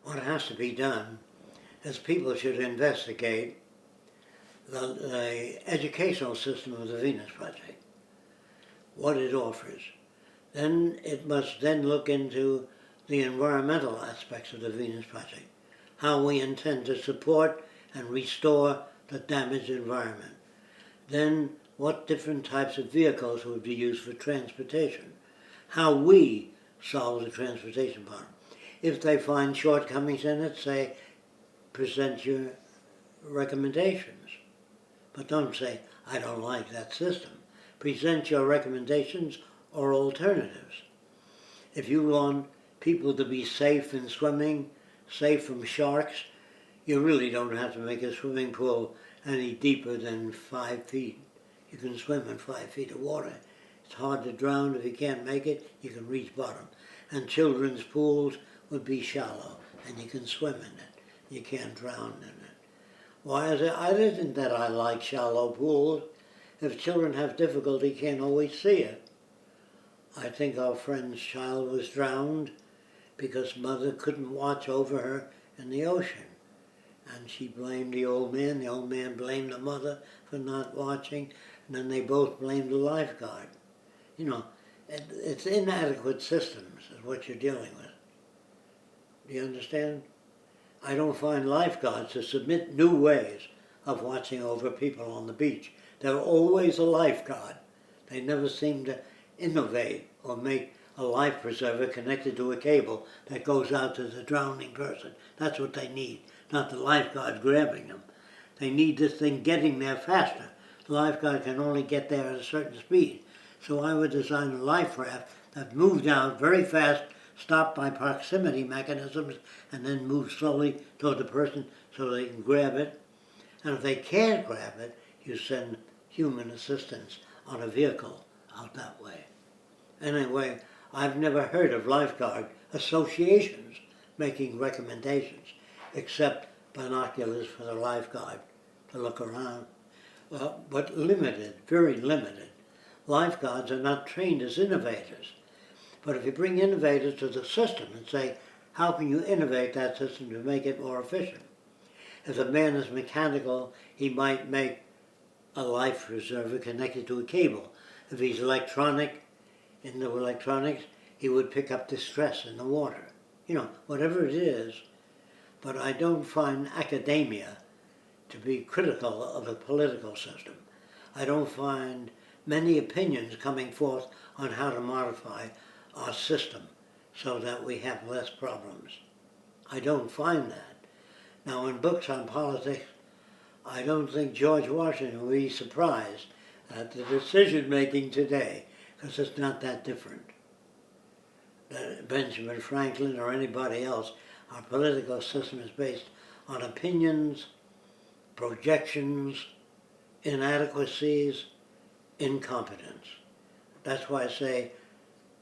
what has to be done is people should investigate the educational system of the Venus Project, what it offers. Then it must then look into the environmental aspects of the Venus Project, how we intend to support and restore the damaged environment. Then what different types of vehicles would be used for transportation, how we solve the transportation problem. If they find shortcomings in it, say, present your recommendations. But don't say, I don't like that system. Present your recommendations or alternatives. If you want people to be safe in swimming, safe from sharks, you really don't have to make a swimming pool any deeper than 5 feet. You can swim in 5 feet of water. It's hard to drown. If you can't make it, you can reach bottom. And children's pools would be shallow, and you can swim in it. You can't drown in it. Why is it? I isn't that I like shallow pools. If children have difficulty, can't always see it. I think our friend's child was drowned because mother couldn't watch over her in the ocean. And she blamed the old man blamed the mother for not watching, and then they both blamed the lifeguard. You know, it's inadequate systems is what you're dealing with. Do you understand? I don't find lifeguards to submit new ways of watching over people on the beach. They're always a lifeguard. They never seem to innovate or make a life preserver connected to a cable that goes out to the drowning person. That's what they need, not the lifeguard grabbing them. They need this thing getting there faster. The lifeguard can only get there at a certain speed. So I would design a life raft that moved out very fast, stopped by proximity mechanisms, and then moved slowly toward the person so they can grab it. And if they can't grab it, you send human assistance on a vehicle out that way. Anyway, I've never heard of lifeguard associations making recommendations, except binoculars for the lifeguard to look around. But limited, very limited. Lifeguards are not trained as innovators. But if you bring innovators to the system and say, how can you innovate that system to make it more efficient? If a man is mechanical, he might make a life preserver connected to a cable. If he's electronic, into electronics, he would pick up distress in the water. You know, whatever it is. But I don't find academia to be critical of the political system. I don't find many opinions coming forth on how to modify our system so that we have less problems. I don't find that. Now, in books on politics, I don't think George Washington will be surprised at the decision-making today, because it's not that different. Benjamin Franklin or anybody else, our political system is based on opinions, projections, inadequacies, incompetence. That's why I say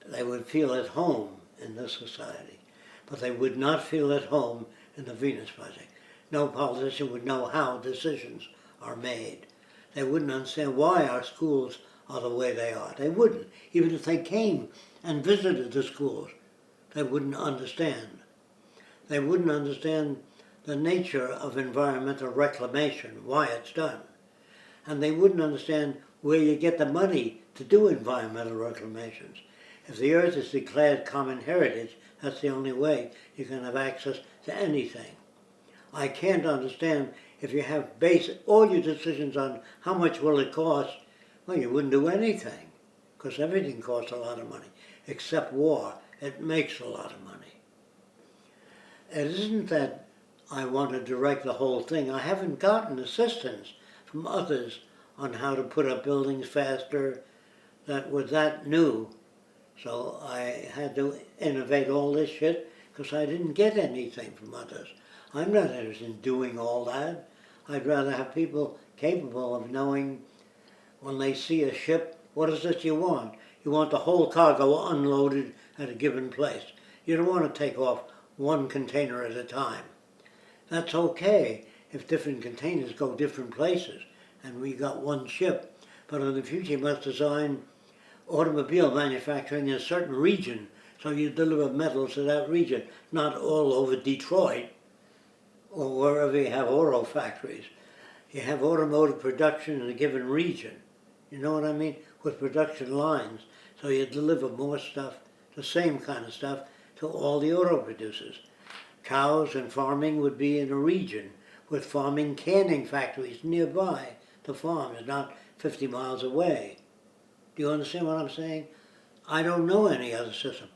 they would feel at home in this society, but they would not feel at home in the Venus Project. No politician would know how decisions are made. They wouldn't understand why our schools are the way they are. They wouldn't. Even if they came and visited the schools, they wouldn't understand. They wouldn't understand the nature of environmental reclamation, why it's done. And they wouldn't understand where you get the money to do environmental reclamations. If the earth is declared common heritage, that's the only way you can have access to anything. I can't understand if you have based all your decisions on how much will it cost, well, you wouldn't do anything, because everything costs a lot of money, except war. It makes a lot of money. It isn't that I want to direct the whole thing. I haven't gotten assistance from others on how to put up buildings faster that were that new. So I had to innovate all this shit because I didn't get anything from others. I'm not interested in doing all that. I'd rather have people capable of knowing when they see a ship, what is it you want? You want the whole cargo unloaded at a given place. You don't want to take off one container at a time. That's okay if different containers go different places and we got one ship. But in the future you must design automobile manufacturing in a certain region So you deliver metals to that region, not all over Detroit or wherever you have auto factories. You have automotive production in a given region. You know what I mean? With production lines. So you deliver more stuff, the same kind of stuff, to all the auto producers. Cows and farming would be in a region with farming canning factories nearby the farms, not 50 miles away. Do you understand what I'm saying? I don't know any other system.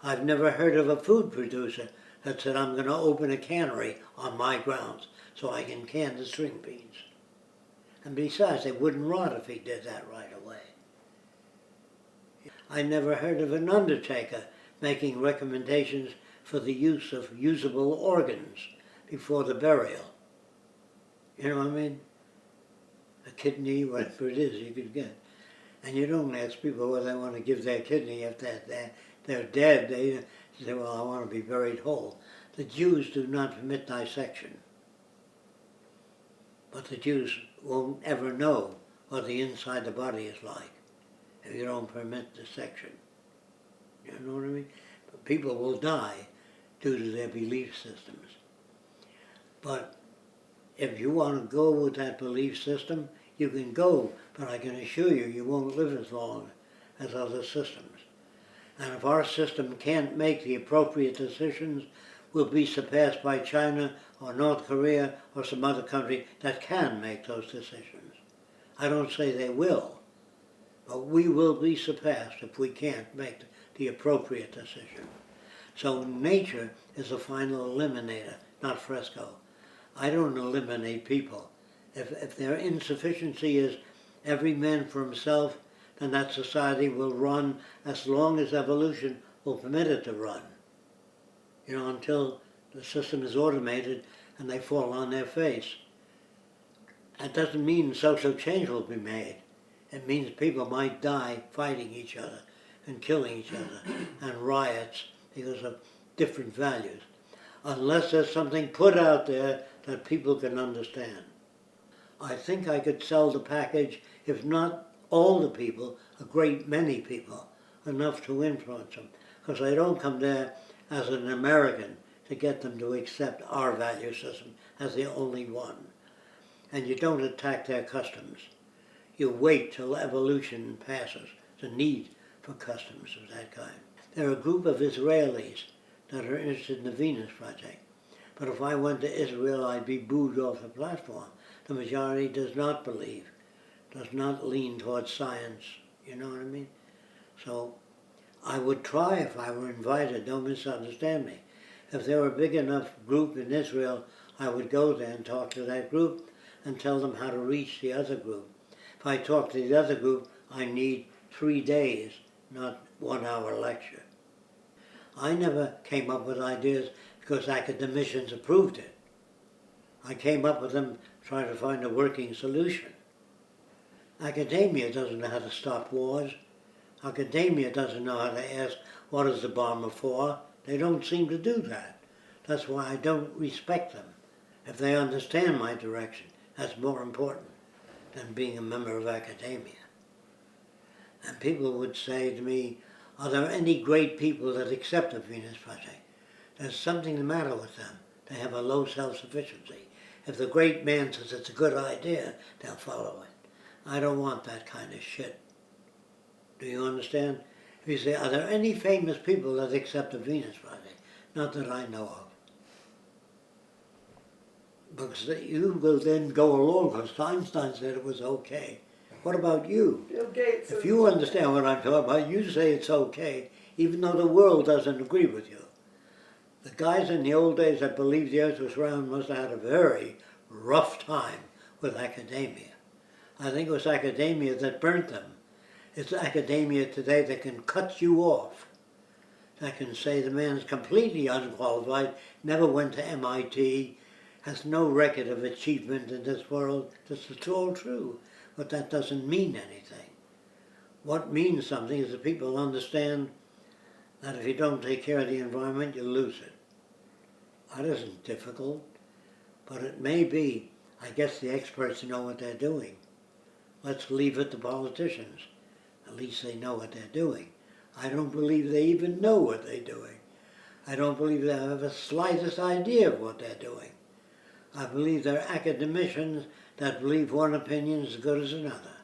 I've never heard of a food producer that said, I'm going to open a cannery on my grounds so I can can the string beans. And besides, they wouldn't rot if he did that right away. I never heard of an undertaker making recommendations for the use of usable organs before the burial. You know what I mean? A kidney, whatever it is you could get. And you don't ask people whether they want to give their kidney if they're dead. They say, well, I want to be buried whole. The Jews do not permit dissection. But the Jews won't ever know what the inside of the body is like if you don't permit dissection. You know what I mean? But people will die due to their belief systems. But if you want to go with that belief system, you can go, but I can assure you, you won't live as long as other systems. And if our system can't make the appropriate decisions, we'll be surpassed by China or North Korea or some other country that can make those decisions. I don't say they will, but we will be surpassed if we can't make the appropriate decision. So nature is the final eliminator, not Fresco. I don't eliminate people. If their insufficiency is every man for himself, then that society will run as long as evolution will permit it to run. You know, until the system is automated and they fall on their face. That doesn't mean social change will be made. It means people might die fighting each other and killing each other and riots because of different values. Unless there's something put out there that people can understand. I think I could sell the package, if not all the people, a great many people, enough to influence them. Because I don't come there as an American to get them to accept our value system as the only one. And you don't attack their customs. You wait till evolution passes, the need for customs of that kind. There are a group of Israelis that are interested in the Venus Project. But if I went to Israel, I'd be booed off the platform. The majority does not believe, does not lean towards science, you know what I mean? So I would try if I were invited, don't misunderstand me. If there were a big enough group in Israel, I would go there and talk to that group and tell them how to reach the other group. If I talk to the other group, I need 3 days, not 1 hour lecture. I never came up with ideas because academicians approved it. I came up with them trying to find a working solution. Academia doesn't know how to stop wars. Academia doesn't know how to ask, what is the bomber for? They don't seem to do that. That's why I don't respect them. If they understand my direction, that's more important than being a member of academia. And people would say to me, are there any great people that accept the Venus Project? There's something the matter with them. They have a low self-sufficiency. If the great man says it's a good idea, they'll follow it. I don't want that kind of shit. Do you understand? If you say, are there any famous people that accept the Venus Project? Not that I know of. Because you will then go along, because Einstein said it was okay. What about you? Bill Gates. If you understand what I'm talking about, you say it's okay, even though the world doesn't agree with you. The guys in the old days that believed the earth was round must have had a very rough time with academia. I think it was academia that burnt them. It's academia today that can cut you off. That can say the man's completely unqualified, never went to MIT, has no record of achievement in this world. This is all true, but that doesn't mean anything. What means something is that people understand that if you don't take care of the environment, you lose it. That isn't difficult, but it may be. I guess the experts know what they're doing. Let's leave it to politicians. At least they know what they're doing. I don't believe they even know what they're doing. I don't believe they have the slightest idea of what they're doing. I believe they're academicians that believe one opinion is as good as another.